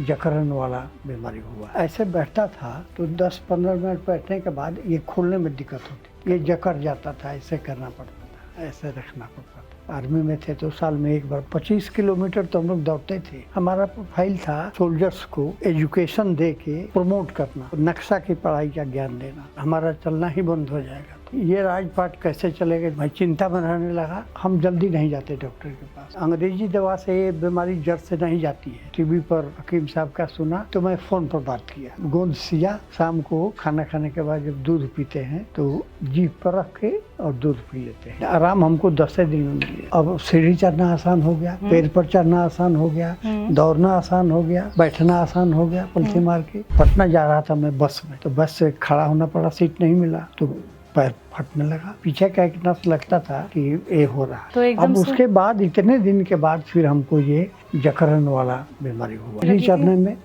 जकड़न वाला बीमारी हुआ। ऐसे बैठता था तो 10-15 मिनट बैठने के बाद ये खोलने में दिक्कत होती, ये जकड़ जाता था, ऐसे करना पड़ता था, ऐसे रखना पड़ता था। आर्मी में थे तो साल में एक बार 25 किलोमीटर तो हम लोग दौड़ते थे। हमारा प्रोफाइल था सोल्जर्स को एजुकेशन दे के प्रमोट करना, नक्शा की पढ़ाई का ज्ञान देना। हमारा चलना ही बंद हो जाएगा, ये राजपाट कैसे चलेगा, मैं चिंता में रहने लगा। हम जल्दी नहीं जाते डॉक्टर के पास। अंग्रेजी दवा से ये बीमारी जड़ से नहीं जाती है। टीवी पर हकीम साहब का सुना तो मैं फोन पर बात किया। गोंद सिया शाम को खाना खाने के बाद जब दूध पीते हैं तो जीभ पर रख के और दूध पी लेते हैं। आराम हमको 10 दिन में मिले। अब सीढ़ी चढ़ना आसान हो गया, पैर पर चढ़ना आसान हो गया, दौड़ना आसान हो गया, बैठना आसान हो गया। पलथी मार के पटना जा रहा था मैं बस में, तो बस से खड़ा होना पड़ा, सीट नहीं मिला तो पैर फटने लगा। पीछे का एक नस लगता था कि ये हो रहा। तो अब उसके बाद इतने दिन के बाद फिर हमको ये जकड़न वाला बीमारी हुआ। सीढ़ी चढ़ने में,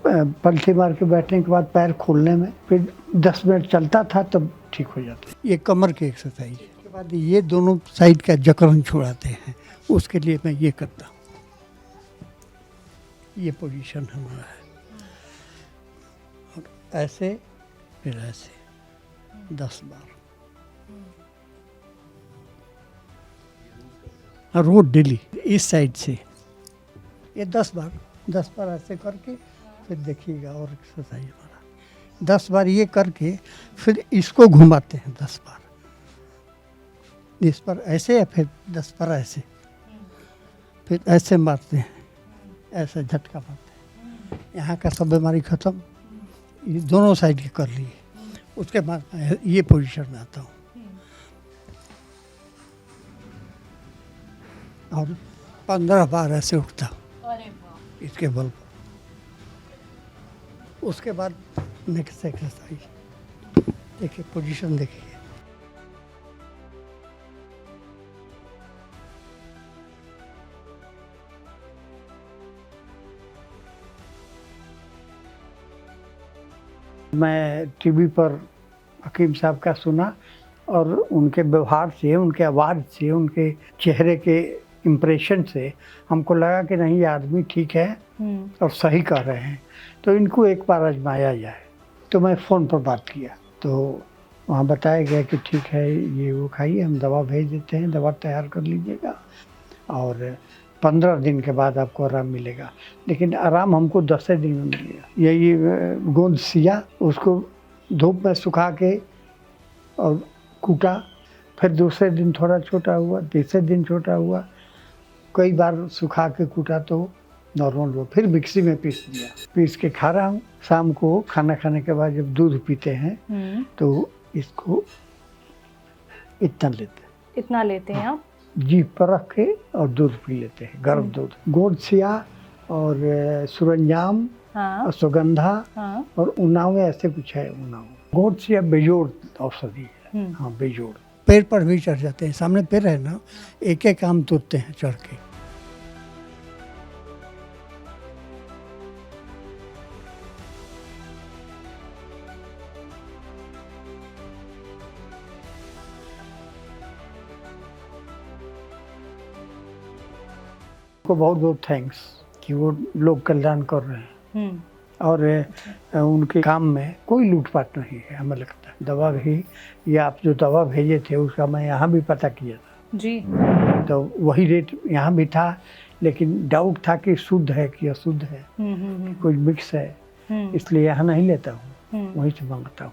पलथी मार के बैठने के बाद पैर खोलने में, फिर 10 मिनट चलता था तब ठीक हो जाता। ये कमर की एक्सरसाइज के बाद ये दोनों साइड का जकड़न छुड़ाते हैं, उसके लिए मैं ये करता हूँ। ये पोजीशन हमारा है, और ऐसे फिर ऐसे 10 बार रोज डेली इस साइड से ये 10 बार ऐसे करके फिर देखिएगा। और एक्सरसाइज हमारा 10 बार ये करके फिर इसको घुमाते हैं 10 बार, इस पर ऐसे या फिर 10 बार ऐसे, फिर ऐसे मारते हैं, ऐसे झटका मारते हैं। यहाँ का सब बीमारी ख़त्म। ये दोनों साइड के कर लिए, उसके बाद ये पोजीशन में आता हूँ और 15 बार ऐसे उठता हूँ इसके बल पर। उसके बाद नेक्स्ट एक्सरसाइज देखिए, पोजीशन देखिए। मैं टीवी पर हकीम साहब का सुना और उनके व्यवहार से, उनके आवाज़ से, उनके चेहरे के इम्प्रेशन से हमको लगा कि नहीं, ये आदमी ठीक है और सही कर रहे हैं, तो इनको एक बार आजमाया जाए। तो मैं फ़ोन पर बात किया तो वहाँ बताया गया कि ठीक है, ये वो खाइए, हम दवा भेज देते हैं, दवा तैयार कर लीजिएगा और 15 दिन के बाद आपको आराम मिलेगा। लेकिन आराम हमको 10 दिन में मिलेगा। यही गोंद सिया, उसको धूप में सुखा के और कूटा, फिर दूसरे दिन थोड़ा छोटा हुआ, तीसरे दिन छोटा हुआ, कई बार सुखा के कूटा तो नॉर्मल हुआ। फिर मिक्सी में पीस दिया, पीस के खा रहा हूँ। शाम को खाना खाने के बाद जब दूध पीते हैं तो इसको इतना लेते हैं आप, जीभ पर रख के और दूध पी लेते हैं, गर्म दूध। गोंद सिया और सुरंजाम, अश्वगंधा और उन्नाव, ऐसे कुछ है उन्नाव। गोंद सिया बेजोड़ औषधि है। हाँ, बेजोड़। पैर पर भी चढ़ जाते हैं, सामने पैर है ना, एक एक आम तोड़ते हैं चढ़ के। को बहुत बहुत थैंक्स कि वो लोग कल्याण कर रहे हैं और उनके काम में कोई लूटपाट नहीं है। हमें लगता है दवा भी, ये आप जो दवा भेजे थे उसका मैं यहाँ भी पता किया था जी, तो वही रेट यहाँ भी था, लेकिन डाउट था कि शुद्ध है कि अशुद्ध है, कोई मिक्स है, इसलिए यहाँ नहीं लेता हूँ, वहीं से मंगाता हूँ।